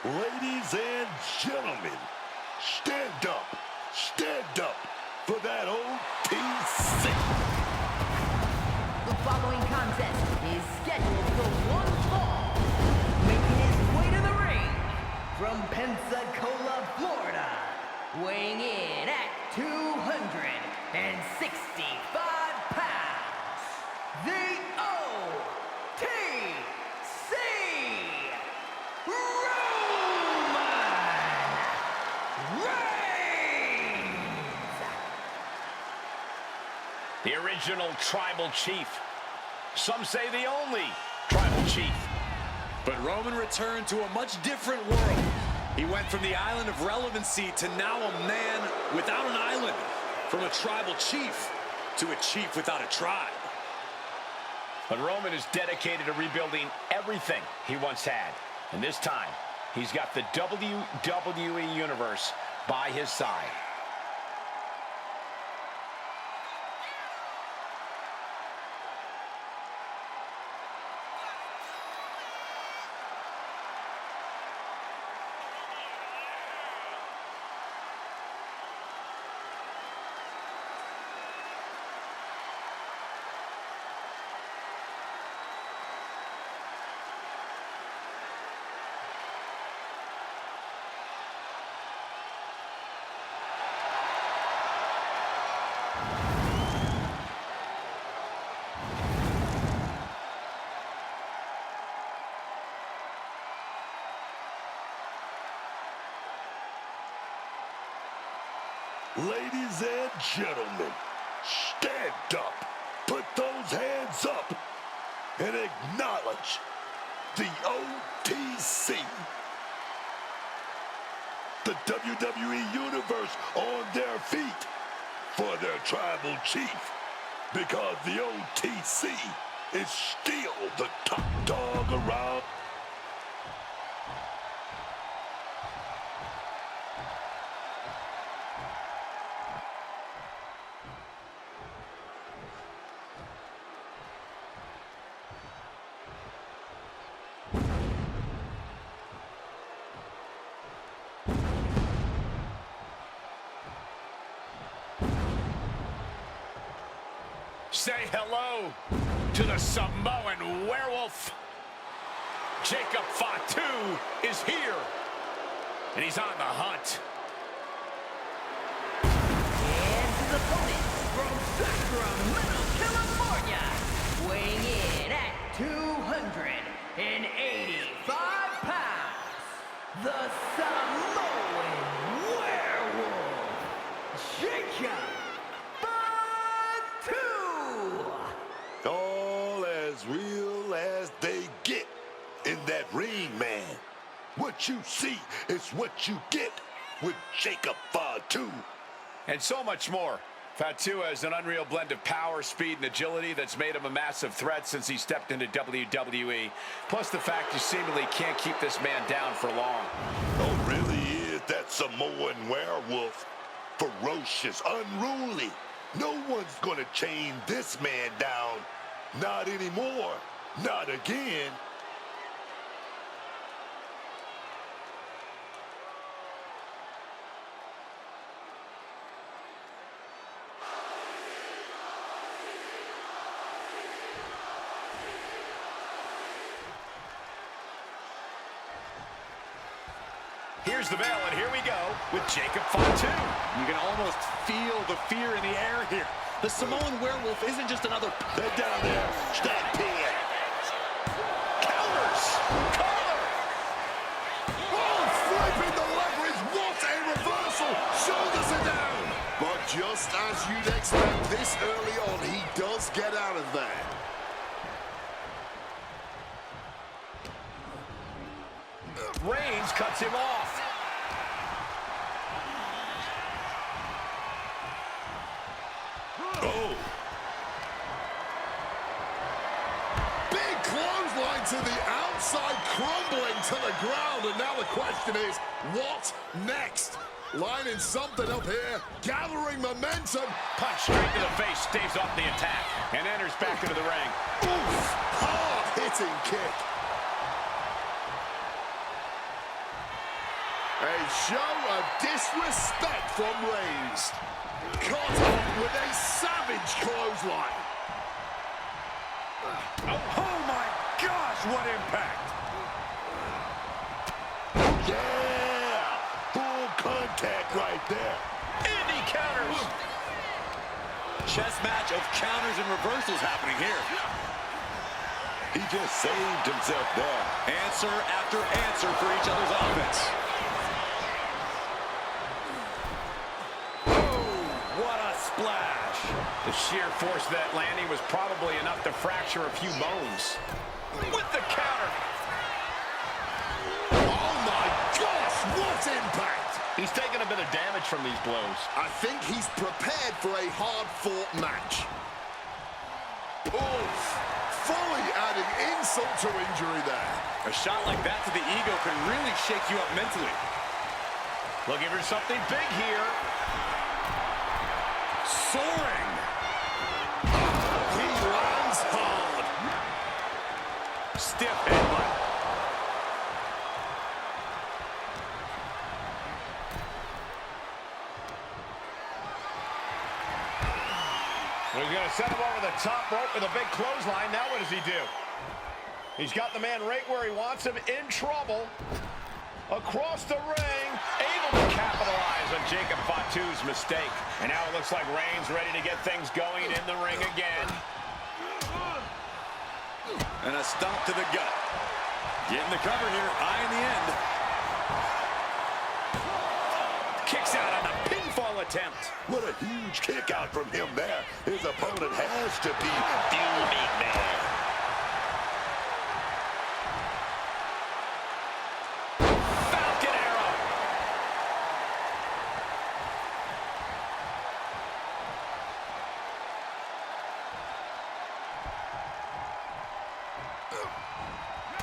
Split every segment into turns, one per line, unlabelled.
Ladies and gentlemen, stand up for that OTC.
The following contest is scheduled for one fall. Making his way to the ring from Pensacola, Florida, weighing in at 265 pounds, the OTC, Roman Reigns!
The original tribal chief. Some say the only tribal chief.
But Roman returned to a much different world. He went from the island of relevancy to now a man without an island. From a tribal chief to a chief without a tribe.
But Roman is dedicated to rebuilding everything he once had. And this time, he's got the WWE Universe by his side.
Ladies and gentlemen, stand up, put those hands up, and acknowledge the OTC. The WWE Universe on their feet for their tribal chief, because the OTC is still the top dog around.
Say hello to the Samoan werewolf. Jacob FATU is here, and he's on the hunt.
And his opponent from Sacramento, California, weighing in at 285 pounds, the Samoan werewolf, Jacob FATU!
All as real as they get in that ring, man. What you see is what you get with Jacob FATU.
And so much more. FATU has an unreal blend of power, speed, and agility that's made him a massive threat since he stepped into WWE. Plus the fact you seemingly can't keep this man down for long.
Oh, really is that Samoan werewolf. Ferocious, unruly. No one's gonna chain this man down. Not anymore. Not again.
Here's the bell, and here we go with Jacob FATU.
You can almost feel the fear in the air here. The Samoan werewolf isn't just another...
They're down there. Stop pin.
Counters. Collar.
Oh, flipping the leverage. What a reversal. Shoulders are down.
But just as you'd expect this early on, he does get out of there.
Reigns cuts him off.
Oh.
Big clothesline to the outside, crumbling to the ground. And now the question is, what next? Lining something up here, gathering momentum.
Punch straight to the face, staves off the attack, and enters back into the ring.
Oof! Hard-hitting kick. A show of disrespect from Reigns. Caught off with a savage clothesline.
Oh my gosh, what impact!
Yeah! Full contact right there.
And he counters.
Chess match of counters and reversals happening here.
He just saved himself there.
Answer after answer for each other's offense. What a splash.
The sheer force of that landing was probably enough to fracture a few bones. With the counter.
Oh my gosh, what impact!
He's taking a bit of damage from these blows.
I think he's prepared for a hard-fought match. Oof! Fully adding insult to injury there.
A shot like that to the ego can really shake you up mentally.
Looking for something big here.
Soaring.
He lands hard.
Stiff headbutt.
He's going to set him over the top rope with a big clothesline. Now what does he do? He's got the man right where he wants him, in trouble. Across the ring, able to capitalize on Jacob Fatu's mistake. And now it looks like Reigns ready to get things going in the ring again.
And a stomp to the gut. Getting the cover here, eye in the end. Kicks out on the pinfall attempt.
What a huge kick out from him there. His opponent has to be fuming, man.
Falcon arrow.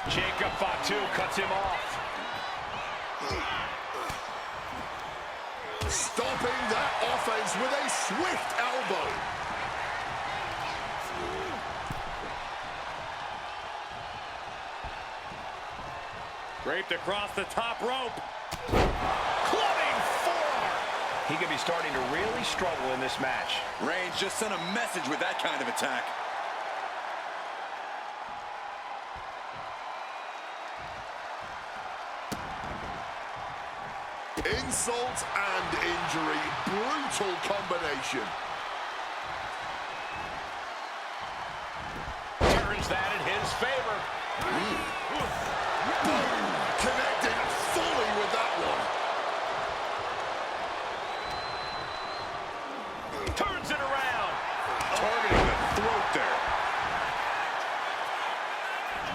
Jacob Fatu cuts him off.
Stopping that offense with a swift elbow.
Draped across the top rope.
Clubbing forearm. He could be starting to really struggle in this match.
Reigns just sent a message with that kind of attack.
Insult and injury. Brutal combination.
Turns that in his favor.
Boom! Connecting fully with that one.
Turns it around.
Targeting the throat there.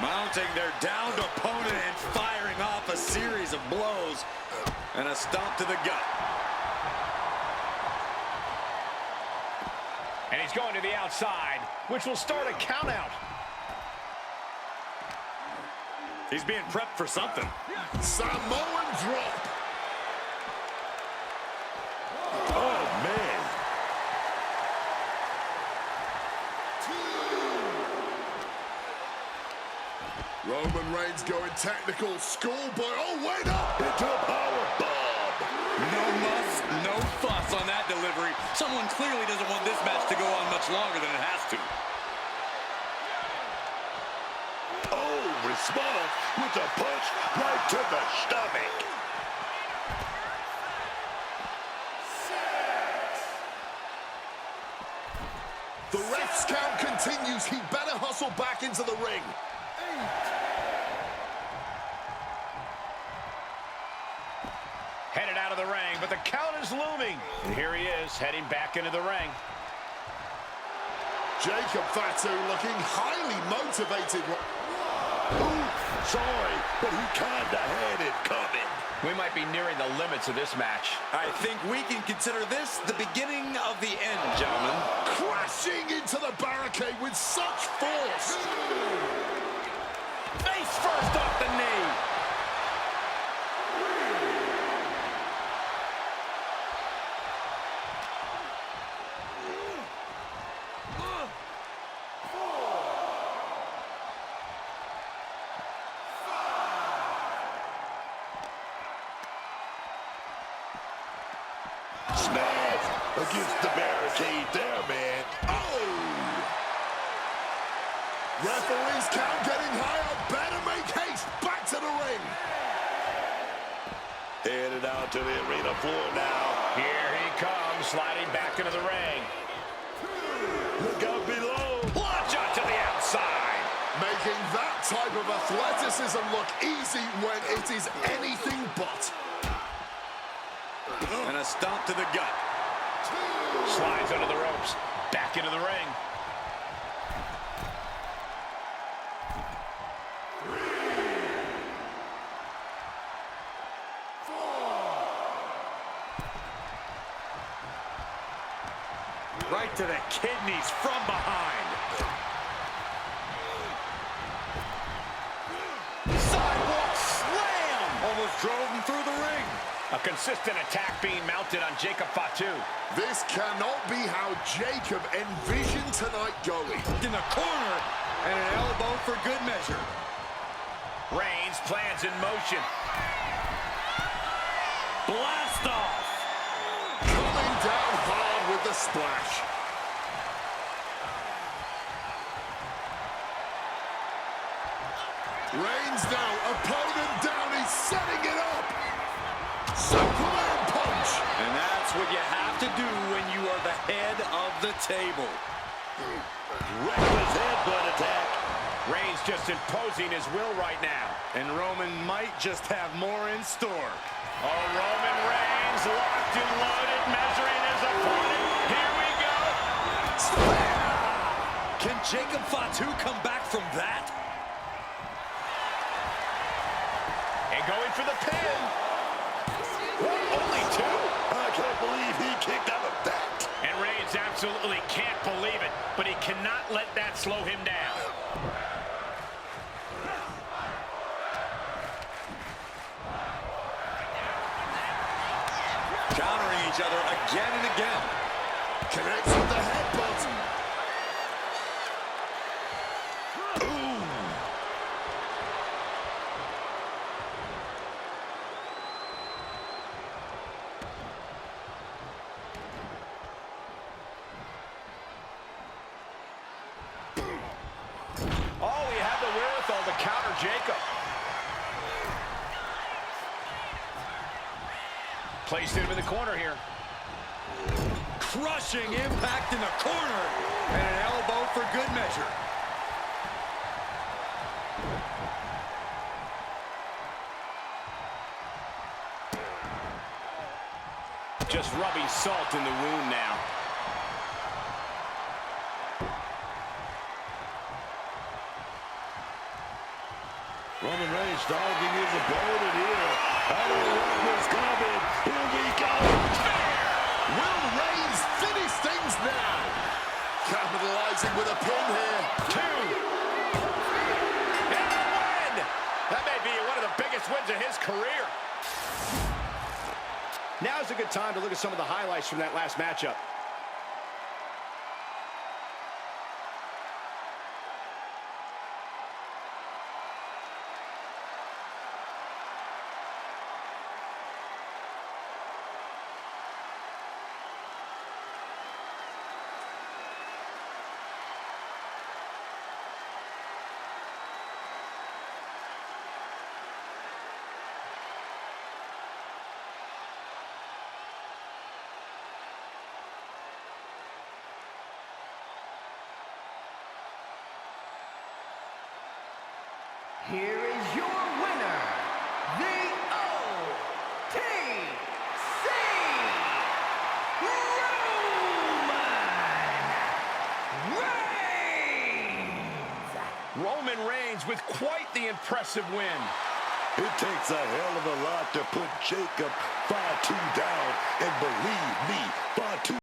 Mounting their downed opponent and firing off a series of blows. And a stomp to the gut.
And he's going to the outside, which will start a count out.
He's being prepped for something.
Samoan drop.
Oh, man.
Roman Reigns going technical schoolboy. Oh, wait up!
Into a power bomb.
No muss, no fuss on that delivery. Someone clearly doesn't want this match to go on much longer than it has to.
Oh, response with a punch right to the stomach.
The ref's count continues. He better hustle back into the ring.
Headed out of the ring, but the count is looming. And here he is, heading back into the ring.
Jacob Fatu looking highly motivated.
Ooh, sorry, but he kinda had it coming.
We might be nearing the limits of this match.
I think we can consider this the beginning of the end, gentlemen.
Crashing into the barricade with such force.
Face first off the knee.
smash against the barricade there, man. Oh!
Referee's count getting higher. Better make haste. Back to the ring.
Headed out to the arena floor now.
Here he comes, sliding back into the ring.
Look out below.
Launch out to the outside.
Making that type of athleticism look easy when it is anything but.
And a stomp to the gut.
Slides under the ropes. Back into the ring.
Right to the kidneys from behind. Sidewalk slam! Almost drove him through the ring.
A consistent attack being mounted on Jacob FATU.
This cannot be how Jacob envisioned tonight going.
In the corner, and an elbow for good measure.
Reigns plans in motion.
Blast off!
Coming down hard with the splash. Reigns now, opponent down, he's setting it up. Superman punch.
And that's what you have to do when you are the head of the table.
Reckless headbutt attack.
Reigns just imposing his will right now.
And Roman might just have more in store.
Oh, Roman Reigns locked and loaded, measuring his opponent. Here we go.
Can Jacob FATU come back from that?
And going for the pin. Only two.
I can't believe he kicked out of that.
And Reigns absolutely can't believe it, but he cannot let that slow him down.
Countering each other again and again.
Connects with the headbutt.
Ooh.
Oh, he had the wherewithal to counter Jacob. Placed him in the corner here.
Crushing impact in the corner. And an elbow for good measure.
Just rubbing salt in the wound now.
Roman Reigns dogging his opponent here. I don't like what's coming. Here we go.
Will Reigns finish things now? Capitalizing with a pin here.
Two. And a win. That may be one of the biggest wins of his career. Now's a good time to look at some of the highlights from that last matchup.
Here is your winner, the OTC Roman Reigns.
Roman Reigns with quite the impressive win.
It takes a hell of a lot to put Jacob FATU down. And believe me, FATU